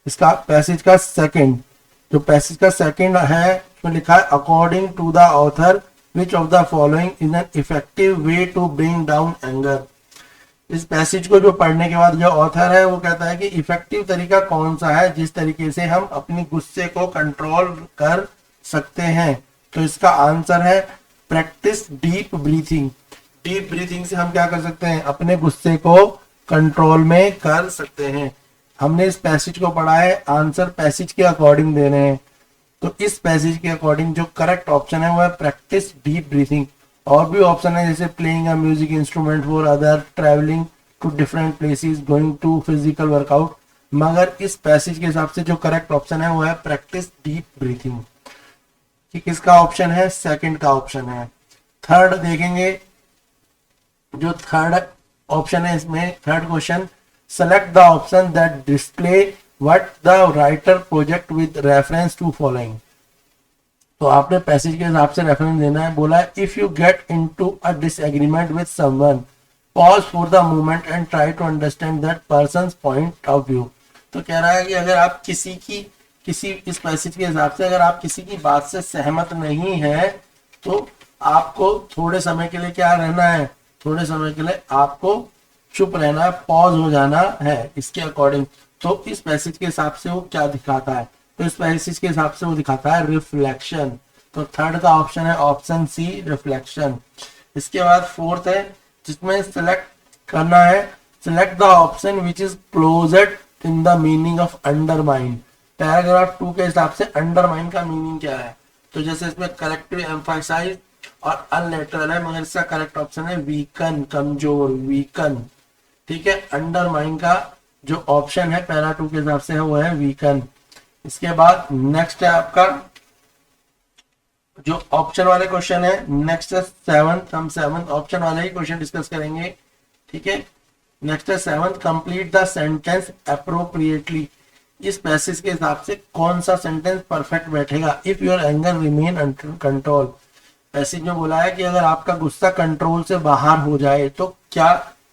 इसका पैसेज का सेकंड, जो पैसेज का सेकंड है उसमें लिखा है according to the author which of the following is an effective way to bring down anger. इस पैसेज को जो पढ़ने के बाद जो ऑथर है वो कहता है कि इफेक्टिव तरीका कौन सा है जिस तरीके से हम अपनी गुस्से को कंट्रोल कर सकते हैं। तो इसका आंसर है practice deep breathing. Deep breathing से हम क्या कर सकते हैं, अपने गुस्से को कंट्रोल में कर सकते हैं। हमने इस पैसेज को पढ़ा है, आंसर पैसेज के अकॉर्डिंग दे रहे हैं। तो इस पैसेज के अकॉर्डिंग जो करेक्ट ऑप्शन है वो है प्रैक्टिस डीप ब्रीथिंग। और भी ऑप्शन है जैसे playing a music instrument for other, travelling to different places, going to physical workout, मगर इस पैसेज के हिसाब से जो करेक्ट ऑप्शन है वो है प्रैक्टिस डीप ब्रीथिंग। कि किसका ऑप्शन है, सेकंड का ऑप्शन है। थर्ड देखेंगे, जो थर्ड ऑप्शन है इसमें third question, select the option that display what the writer project with reference to following. तो आपने पैसेज के हिसाब से रेफरेंस देना है। बोला है if you get into a disagreement with someone, pause for the moment and try to understand that person's point of view. तो कह रहा है कि अगर आप किसी इस पैसेज के हिसाब से अगर आप किसी की बात से सहमत नहीं है तो आपको थोड़े समय के लिए क्या रहना है, थोड़े समय के लिए आपको चुप रहना है, पॉज हो जाना है इसके अकॉर्डिंग। तो इस पैसेज के हिसाब से वो क्या दिखाता है, तो इस पैसेज के हिसाब से वो दिखाता है रिफ्लेक्शन। तो थर्ड का ऑप्शन है ऑप्शन सी, रिफ्लेक्शन। इसके बाद फोर्थ है जिसमें सिलेक्ट करना है, select the option which is closest in the meaning of undermine. Paragraph 2 के हिसाब से अंडरमाइन का मीनिंग क्या है, तो जैसे इसमें कलेक्टिव एम्फासाइज और अनलेटरल है, मगर इसका करेक्ट ऑप्शन है वीकन, कमजोर, वीकन। ठीक है, अंडरमाइन का जो ऑप्शन है पैरा 2 के हिसाब से है वो है वीकन। इसके बाद नेक्स्ट है आपका जो ऑप्शन वाले क्वेश्चन है, नेक्स्ट है सेवंथ, हम सेवंथ ऑप्शन वाले ही क्वेश्चन डिस्कस करेंगे। ठीक है, नेक्स्ट है seventh, complete the sentence appropriately. इस पैसेज के हिसाब से कौन सा सेंटेंस परफेक्ट बैठेगा। If your anger remain under control, passage में बोला है कि अगर आपका गुस्सा कंट्रोल से बाहर हो जाए तो क्या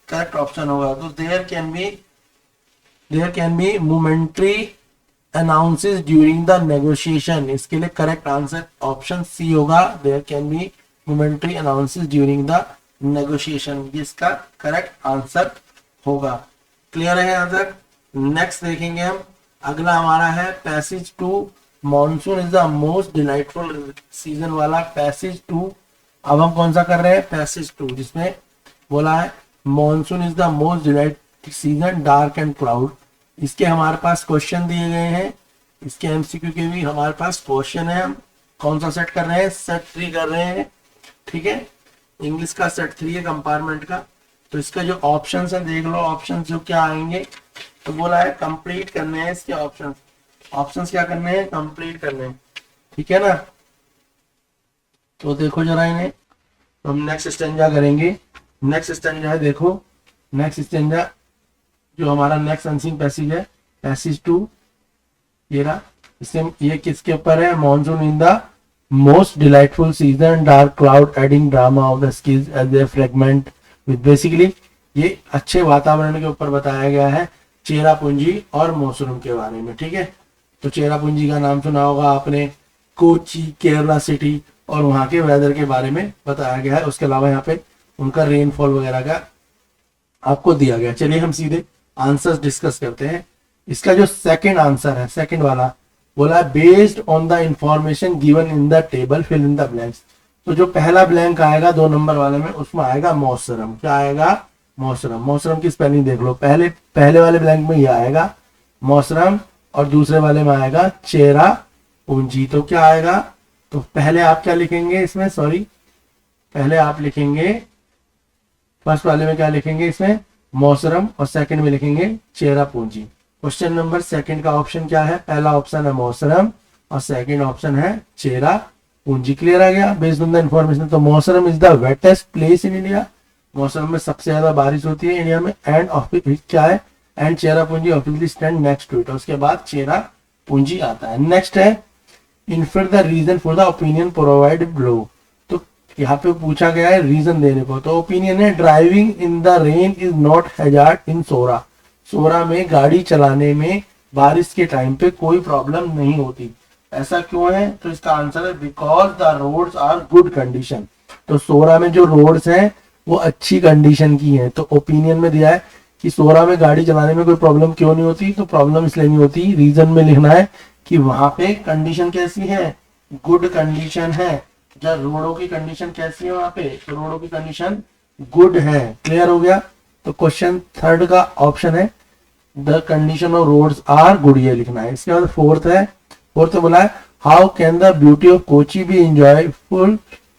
करेक्ट ऑप्शन होगा। तो there can be momentary announces during the negotiation. इसके लिए करेक्ट आंसर ऑप्शन सी होगा, there can be momentary announces during the negotiation, इसका करेक्ट आंसर होगा। क्लियर है यहाँ तक। नेक्स्ट देखेंगे हम, अगला हमारा है passage 2, monsoon is the most delightful season वाला पैसेज 2। अब हम कौन सा कर रहे हैं, पैसेज 2, जिसमें बोला है monsoon is the most delightful season dark and cloud. इसके हमारे पास क्वेश्चन दिए गए हैं, इसके एमसीक्यू के भी हमारे पास क्वेश्चन है। हम कौन सा सेट कर रहे हैं, सेट 3 कर रहे हैं। ठीक है, इंग्लिश का सेट 3 है कंपार्टमेंट का। तो इसका जो ऑप्शन है देख लो, ऑप्शन जो क्या आएंगे। तो बोला है कंप्लीट करने हैं इसके ऑप्शंस क्या करने हैं, कंप्लीट करने हैं। ठीक है ना, तो देखो जरा इन्हें। तो हम नेक्स्ट स्टेंजा करेंगे। नेक्स्ट स्टेंजा है, देखो नेक्स्ट स्टेंजा जो हमारा नेक्स्ट अनसीन पैसेज है, पैसेज 2 ये रहा। इससे ये किसके ऊपर है, monsoon in the most delightful season dark cloud adding drama of the skills as a fragment with. Basically ये अच्छे वातावरण के ऊपर बताया गया है, चेरापूंजी और मौसम के बारे में। ठीक है, तो चेरापूंजी का नाम सुना होगा आपने, कोची केरला सिटी, और वहां के वेदर के बारे में बताया गया है। उसके अलावा यहाँ पे उनका रेनफॉल वगैरह का आपको दिया गया। चलिए हम सीधे आंसर्स डिस्कस करते हैं। इसका जो सेकंड आंसर है, सेकंड वाला बोला है based on the information given in the table fill in the blanks. तो जो पहला ब्लैंक आएगा 2 नंबर वाले में, उसमें आएगा मौसम। क्या आएगा, मौसम। मौसम की स्पेलिंग देख लो, पहले वाले ब्लैंक में ये आएगा मौसम और दूसरे वाले में आएगा चेरा पूंजी। तो क्या आएगा, तो पहले आप क्या लिखेंगे इसमें, सॉरी पहले आप लिखेंगे फर्स्ट वाले में क्या लिखेंगे इसमें मौसम, और सेकंड में लिखेंगे चेरा पूंजी। क्वेश्चन नंबर सेकंड का ऑप्शन क्या है, पहला ऑप्शन है मौसम और सेकंड ऑप्शन है चेरा पूंजी। क्लियर आ गया, बेस्ड ऑन द इंफॉर्मेशन। तो मौसम is the wettest place in India, मौसम में सबसे ज्यादा बारिश होती है इंडिया में। एंड क्या है, and Cherrapunji officially stand next to it. उसके बाद चेरा पूंजी आता है। नेक्स्ट है infer the reason for the opinion provide below. तो यहाँ पे पूछा गया है रीजन देने को। तो ओपिनियन है driving in the rain is not hazard in Sora. Sora में गाड़ी चलाने में बारिश के टाइम पे कोई प्रॉब्लम नहीं होती। ऐसा क्यों है? तो इसका आंसर है because the roads are good condition. तो सोरा में जो रोड्स हैं वो अच्छी कंडीशन की हैं। तो ओपिनियन में दिया है कि सोरा में गाड़ी चलाने में कोई प्रॉब्लम क्यों नहीं होती, तो प्रॉब्लम इसलिए नहीं होती, रीजन में लिखना है कि वहां पे कंडीशन कैसी है, गुड कंडीशन है। जब रोडों की कंडीशन कैसी है वहां पे, तो रोडों की कंडीशन गुड है। क्लियर हो गया? तो क्वेश्चन थर्ड का ऑप्शन है the condition of roads are good, ये लिखना है। इसके बाद फोर्थ है, फोर्थ बोला है how can the beauty of Kochi be enjoyful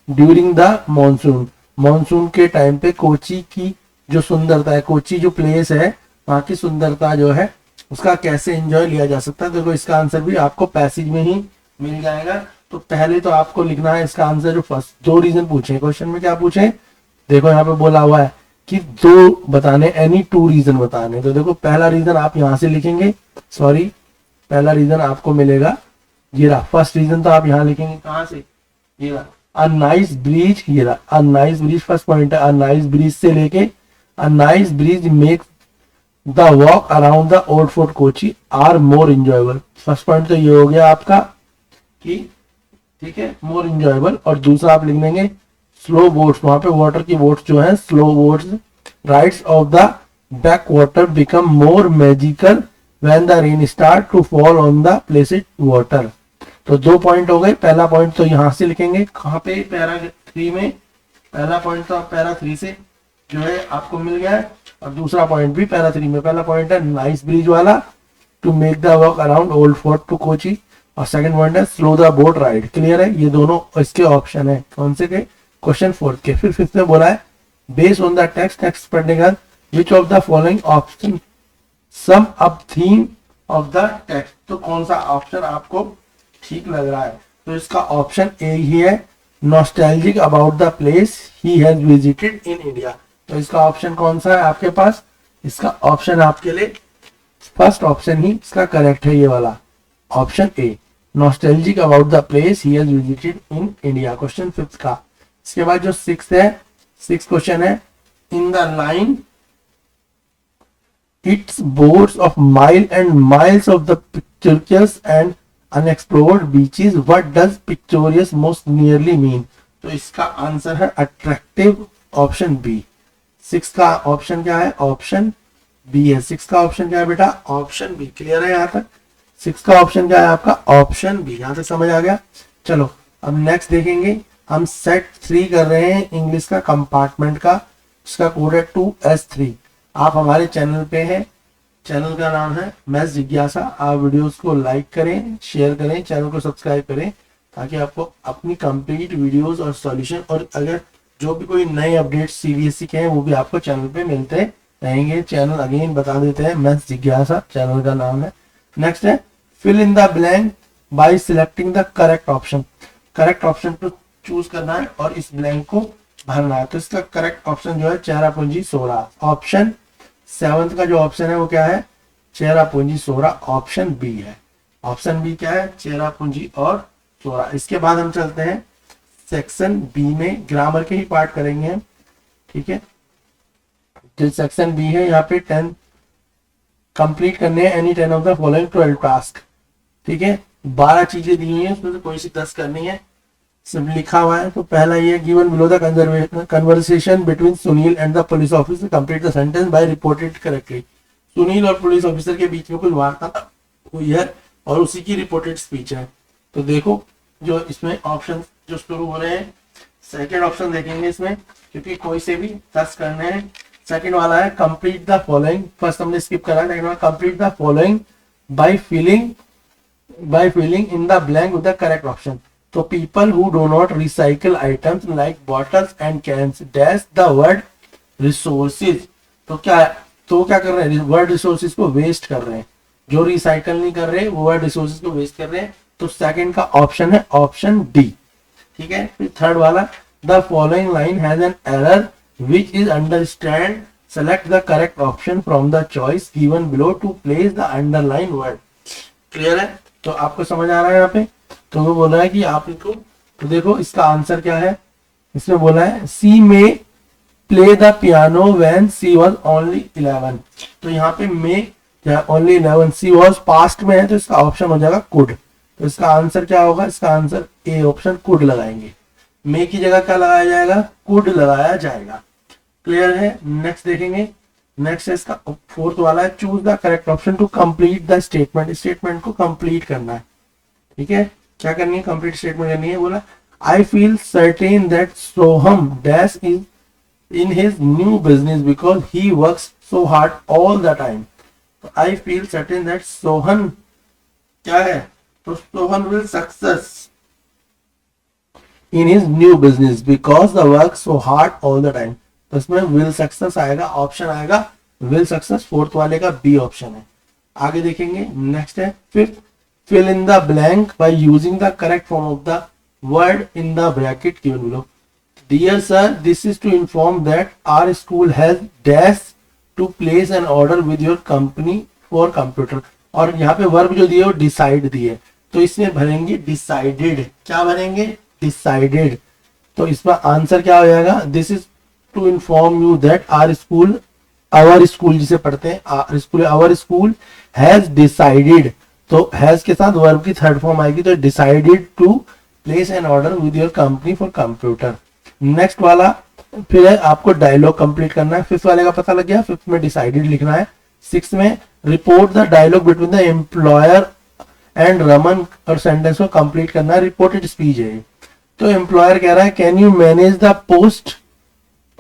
during the monsoon. Monsoon के टाइम पे कोची की जो सुंदरता है, कोची जो प्लेस है वहां की सुंदरता जो है उसका कैसे एंजॉय लिया जा सकता है। देखो इसका आंसर भी आपको पैसेज में ही मिल जाएगा। तो पहले तो आपको लिखना है इसका आंसर, जो फर्स्ट दो रीजन पूछे क्वेश्चन में, क्या पूछे देखो यहाँ पे बोला हुआ है कि दो बताने, एनी टू रीजन बताने। तो देखो पहला रीजन आप यहां से लिखेंगे, सॉरी पहला रीजन आपको मिलेगा ये रहा। फर्स्ट रीजन तो आप यहाँ लिखेंगे कहां से, ये रहा अ नाइस ब्रिज, ये रहा a nice bridge first point है। अ नाइस ब्रिज से लेके a nice bridge make the walk around the old fort Kochi are more enjoyable. First point तो ये हो गया आपका कि ठीक है मोर इंजॉयबल। और दूसरा आप लिख देंगे स्लो बोट्स, वहां पे वाटर की बोट्स जो है slow boats, rides of the back water become more magical when the rain start to fall on the placed water. तो दो पॉइंट हो गए। पहला पॉइंट तो यहां से लिखेंगे कहां पे, पैरा 3 में। पहला पॉइंट तो पैरा 3 से जो है आपको मिल गया है, और दूसरा पॉइंट भी पैरा 3 में। पहला पॉइंट है नाइस ब्रिज वाला, to make the walk around old fort to Kochi, और सेकंड पॉइंट है slow the boat ride. Clear है? ये दोनों इसके ऑप्शन है कौन से के, क्वेश्चन फोर्थ के। फिर फिफ्थ में बोला है based on the text, text पढ़ने का विच of the following option sum up theme of the text. तो कौन सा ऑप्शन आपको ठीक लग रहा है? तो इसका ऑप्शन ए ही है, nostalgic about the place he has visited in India. तो इसका ऑप्शन कौन सा है आपके पास? इसका ऑप्शन आपके लिए फर्स्ट ऑप्शन ही इसका करेक्ट है, ये वाला option A, nostalgic about the place he has visited in India. Question fifth का। इसके बाद जो सिक्स है, सिक्स क्वेश्चन है in the line it's boards of mile and miles of the pictures and unexplored beaches what does picturesque most nearly mean. तो इसका answer है attractive, option B. Six का ऑप्शन क्या है? ऑप्शन बी है। Six का option क्या है बेटा? Option B. क्लियर है यहाँ तक? सिक्स का ऑप्शन क्या है आपका? Option B. यहां तक समझ आ गया? चलो अब नेक्स्ट देखेंगे। हम सेट 3 कर रहे हैं इंग्लिश का कंपार्टमेंट का, इसका कोड है 2S3। आप हमारे चैनल पे हैं, चैनल का नाम है मैथ्स जिज्ञासा। आप वीडियोस को लाइक करें, शेयर करें, चैनल को सब्सक्राइब करें, ताकि आपको अपनी कंप्लीट वीडियोस और सॉल्यूशन, और अगर जो भी कोई नए अपडेट सीबीएसई के हैं वो भी आपको चैनल पे मिलते रहेंगे। चैनल अगेन बता देते हैं, मैथ्स जिज्ञासा चैनल का नाम है। नेक्स्ट है fill in the blank by selecting the correct option. Correct option को चूज करना है और इस ब्लैंक को भरना है। तो इसका करेक्ट ऑप्शन जो है चेहरापूंजी 16। ऑप्शन सेवंथ का जो ऑप्शन है वो क्या है? चेहरापूंजी 16, ऑप्शन बी है। ऑप्शन बी क्या है? चेहरापूंजी और 16। इसके बाद हम चलते हैं सेक्शन बी में, ग्रामर के ही पार्ट करेंगे हम, ठीक है। जो सेक्शन बी है यहाँ पे 10 कंप्लीट करने हैं, any 10 of the following 12 task, ठीक है। 12 चीजें दी हुई है, उसमें से कोई सी 10 करनी है, सब लिखा हुआ है। तो पहला ये given below the conversation between Sunil and the police officer, complete the sentence by reported correctly. Sunil और पुलिस ऑफिसर के बीच में कोई वार्ता हुई है और उसी की रिपोर्टेड स्पीच है। तो देखो जो इसमें ऑप्शन जो शुरू हो रहे हैं, सेकेंड ऑप्शन देखेंगे इसमें, क्योंकि कोई से भी 10 करने हैं। सेकेंड वाला है कंप्लीट द फॉलोइंग, फर्स्ट हमने स्किप करा, सेकेंड वाला complete the following by filling in the blank with the correct option. तो people who do not recycle items like bottles and cans dash the word resources. तो क्या कर रहे हैं? Word resources को वेस्ट कर रहे हैं। जो रिसाइकल नहीं कर रहे वो वर्ड रिसोर्सेज को वेस्ट कर रहे हैं। तो सेकंड का ऑप्शन है ऑप्शन डी, ठीक है। फिर थर्ड वाला the following line has an error which is understand, select the correct option from the choice given below to place the underline word. Clear है? तो आपको समझ आ रहा है यहाँ पे? तो वो बोला है कि आप इनको, तो देखो इसका आंसर क्या है, इसमें बोला है सी में play the piano when she was only 11। तो यहाँ पे मे जहाँ ओनली 11 सी वॉज पास्ट में है तो इसका ऑप्शन हो जाएगा कुड। तो इसका आंसर क्या होगा, इसका आंसर ए ऑप्शन कुड लगाएंगे। मे की जगह क्या लगाया जाएगा, कुड लगाया जाएगा। क्लियर है। नेक्स्ट देखेंगे, नेक्स्ट है इसका फोर्थ वाला है, choose the correct option to complete the statement. Statement को कंप्लीट करना है, ठीक है, क्या करनी है, कंप्लीट स्टेटमेंट करनी है। बोला I feel certain that Soham dash is in his new business because he works so hard all the time. तो I feel certain that Sohan क्या है, तो Sohan will success in his new business because the work so hard all the time. तो इसमें will success आएगा, option आएगा will success, fourth वाले का बी ऑप्शन है। आगे देखेंगे, नेक्स्ट है fifth, fill in the blank by using the correct form of the word in the bracket given below. Dear sir, this is to inform that our school has dash to place an order with your company for computer। और यहाँ पे verb जो दिए वो decide दिए, तो इसमें भरेंगे डिसाइडेड। क्या भरेंगे, डिसाइडेड। तो इसमें आंसर क्या हो जाएगा, this is to inform you that our school जिसे पढ़ते हैं आवर स्कूल हैज डिसाइडेड। तो हैज के साथ वर्ब की थर्ड फॉर्म आएगी, तो decided to place an order with your company for computer. Next वाला फिर है आपको डायलॉग कंप्लीट करना है। फिफ्थ वाले का पता लग गया, फिफ्थ में डिसाइडेड लिखना है। सिक्स में report the dialogue between the employer and Raman, और सेंटेंस को कंप्लीट करना है, रिपोर्टेड स्पीच है। तो एम्प्लॉयर कह रहा है can you manage the post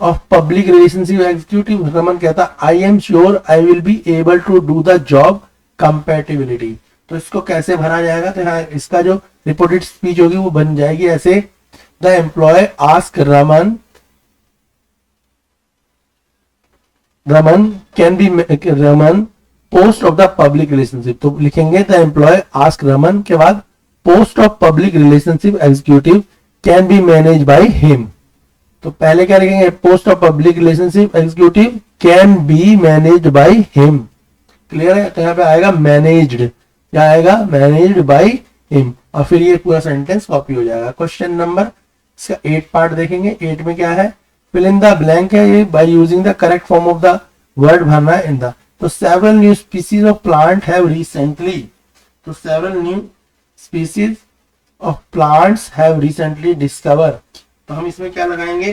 of public relationship executive. Raman कहता I am sure I will be able to do the job compatibility. तो इसको कैसे भरा जाएगा, तो यहाँ इसका जो रिपोर्टेड स्पीच होगी वो बन जाएगी ऐसे, the employ ask Raman can be Raman post of the public relationship. तो लिखेंगे द एम्प्लॉय आस्क रमन के बाद post of public relationship executive can be manage by him. तो पहले क्या लिखेंगे, post of public relationship executive can be managed by him. Clear है। तो यहाँ पे आएगा मैनेज्ड, क्या आएगा, मैनेज्ड बाय हिम, और फिर ये पूरा सेंटेंस कॉपी हो जाएगा। क्वेश्चन नंबर इसका 8 पार्ट देखेंगे। 8 में क्या है, फिल इन द ब्लैंक है, ये by using the correct form of the word भरना है इन द। तो several new species of plant have recently, तो several new species of plants have recently discover. तो हम इसमें क्या लगाएंगे,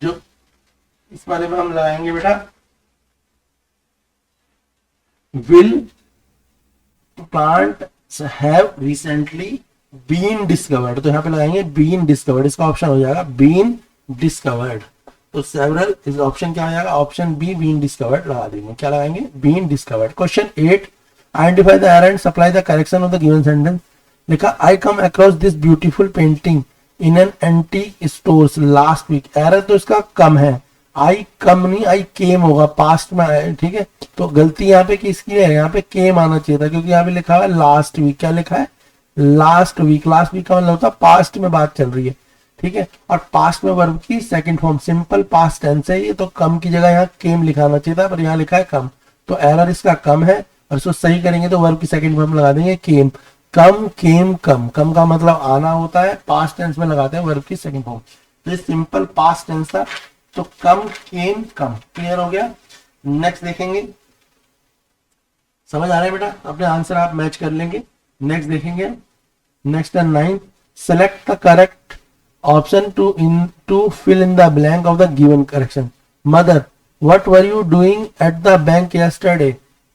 जो इस वाले में हम लगाएंगे बेटा will plants have recently been discovered। तो यहाँ पे लगाएंगे been discovered, इसका ऑप्शन हो जाएगा been discovered। तो several इस ऑप्शन क्या हो जाएगा, ऑप्शन बी been discovered लगा देंगे। क्या लगाएंगे, been discovered। Question 8, identify the error and supply the correction of the given sentence। लिखा I come across this beautiful painting in an antique stores last week। Error तो इसका कम है, आई कम नहीं, आई केम होगा, पास्ट में आया, ठीक है। तो गलती यहाँ पे किसकी है, यहाँ पे केम आना चाहिए था, क्योंकि यहाँ पे लिखा है लास्ट वीक। क्या लिखा है, लास्ट वीक। लास्ट वीक का मतलब होता है पास्ट में बात चल रही है, ठीक है। और पास्ट में वर्ब की second form simple past tense है ये, तो कम की जगह यहाँ केम लिखाना चाहिए था, पर यहाँ लिखा है कम। तो एरर इसका कम है, और इसको सही करेंगे तो वर्ब की सेकंड फॉर्म लगा देंगे केम। कम, केम, कम। कम का मतलब आना होता है, पास्ट टेंस में लगाते हैं वर्ब की सेकंड फॉर्म। तो ये सिंपल पास्ट टेंस था, तो कम, केम, कम। क्लियर हो गया। नेक्स्ट देखेंगे, समझ आ रहा है बेटा, अपने आंसर आप मैच कर लेंगे। नेक्स्ट देखेंगे, next 9, select the correct option to fill in the blank of the given correction. Mother what were you doing at the bank yesterday.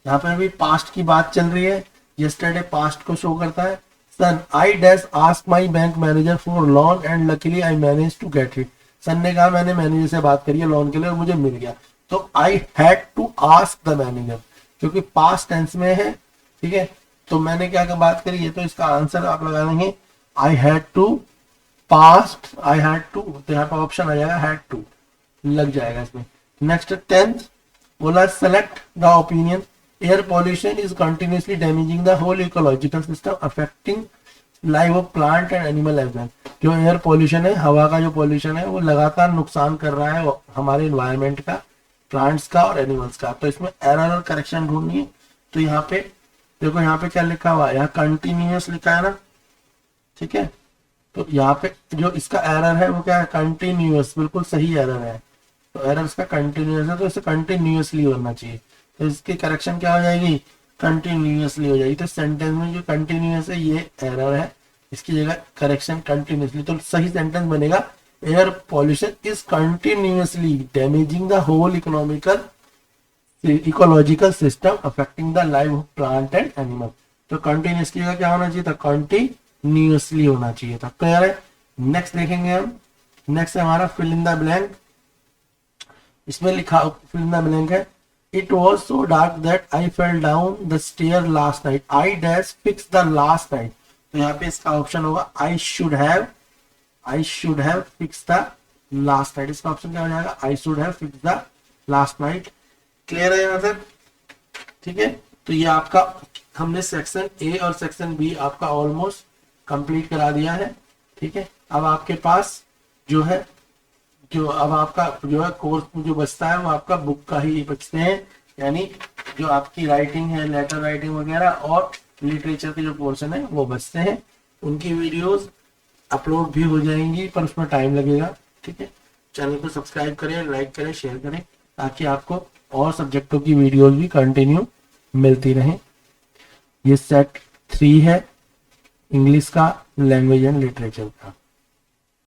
यहाँ पर भी पास्ट की बात चल रही है, यस्टरडे पास्ट को शो करता है। Son I dash ask my bank manager for loan and luckily I manage to get it. Son ने कहा मैंने मैनेजर से बात करी है लोन के लिए और मुझे मिल गया। तो I had to ask the manager, क्योंकि पास्ट टेंस में है, ठीक है। तो मैंने क्या बात करी है, तो इसका आंसर आप लगा देंगे I had to, past I had to. तो यहाँ पर ऑप्शन आ जाएगा हैड टू, लग जाएगा इसमें। नेक्स्ट 10th बोला select the opinion. Air pollution is continuously damaging the whole ecological system affecting life of plant and animal as well. जो air pollution है, हवा का जो पॉल्यूशन है, वो लगातार नुकसान कर रहा है हमारे इन्वायरमेंट का, प्लांट्स का और एनिमल्स का। तो इसमें एरर और करेक्शन ढूंढनी है। तो यहाँ पे देखो, यहाँ पे क्या लिखा हुआ है, यहाँ कंटिन्यूअस लिखा है ना, ठीक है। तो यहाँ पे जो इसका एरर है वो क्या है, कंटिन्यूअस, बिल्कुल सही एरर है। तो एरर इसका कंटिन्यूअस है, तो इसे कंटिन्यूअसली होना चाहिए। तो इसकी करेक्शन क्या हो जाएगी, कंटिन्यूअसली हो जाएगी। तो सेंटेंस में जो कंटिन्यूअस है ये एरर है, इसकी जगह करेक्शन कंटिन्यूअसली। तो सही सेंटेंस बनेगा air pollution is continuously damaging the whole ecological system affecting the life of plant and animal. तो कंटिन्यूअसली का क्या होना चाहिए था, कंटिन्यूअसली होना चाहिए था। क्लियर है। नेक्स्ट देखेंगे हम, नेक्स्ट है हमारा फिल इन द ब्लैंक। इसमें लिखा फिल इन द ब्लैंक है, it was so dark that I fell down the stair last night, I dash fix the last night. तो यहाँ पे इसका ऑप्शन होगा I should have fix the last night. इसका option क्या हो जाएगा, I should have fix the last night. Clear है यहाँ तक, ठीक है। तो ये आपका हमने सेक्शन ए और सेक्शन बी आपका ऑलमोस्ट कंप्लीट करा दिया है, ठीक है। अब आपके पास जो है, जो अब आपका जो है कोर्स जो बचता है वो आपका बुक का ही बचते हैं, यानी जो आपकी राइटिंग है, लेटर राइटिंग वगैरह और लिटरेचर के जो पोर्शन है वो बचते हैं। उनकी वीडियोस अपलोड भी हो जाएंगी पर उसमें टाइम लगेगा, ठीक है। चैनल को सब्सक्राइब करें, लाइक करें, शेयर करें, ताकि आपको और सब्जेक्टों की वीडियोस भी कंटिन्यू मिलती रहें। ये सेट 3 है इंग्लिश का, लैंग्वेज एंड लिटरेचर का।